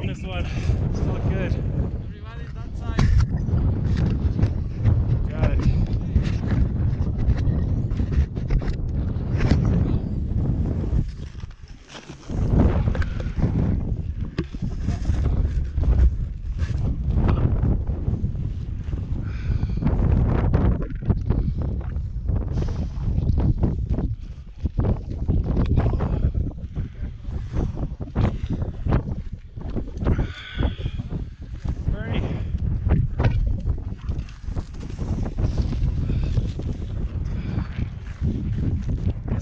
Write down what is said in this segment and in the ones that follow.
on this one. Still good. Everybody that side. Got it.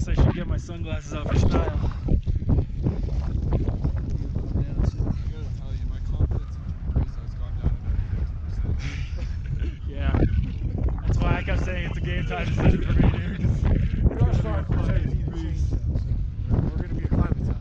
I should get my sunglasses off for style. Yeah, that's why I kept saying it's a game time decision for me, dude. We're going to be acclimatized.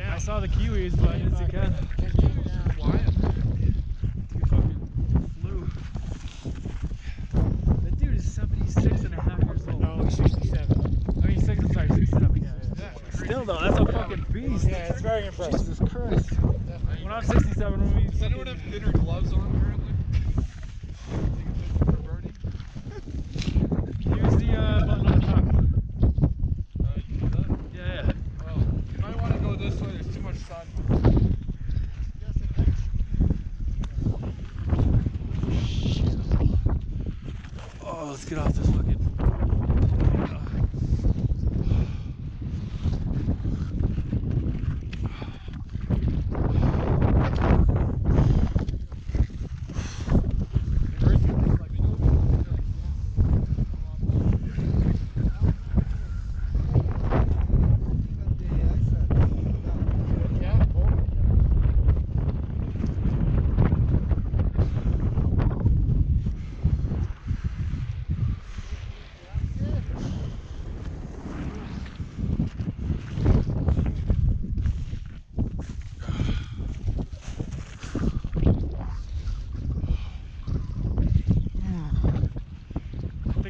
I saw the Kiwis, but I didn't see Ken. He fucking flew. That dude is 76.5 years old. No, he's 67. I mean, 67. Yeah. Still though, that's a fucking beast. Yeah, it's very impressive. Jesus Christ. When I'm 67, when we... Does anyone have thinner gloves on currently? For birding? Use the button on the top. Yeah. Oh, you might want to go this way. There's too much sun. Oh, let's get off this fucking...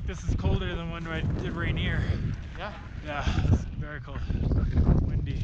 This is colder than when I did Rainier. Yeah? Yeah, it's very cold. Windy.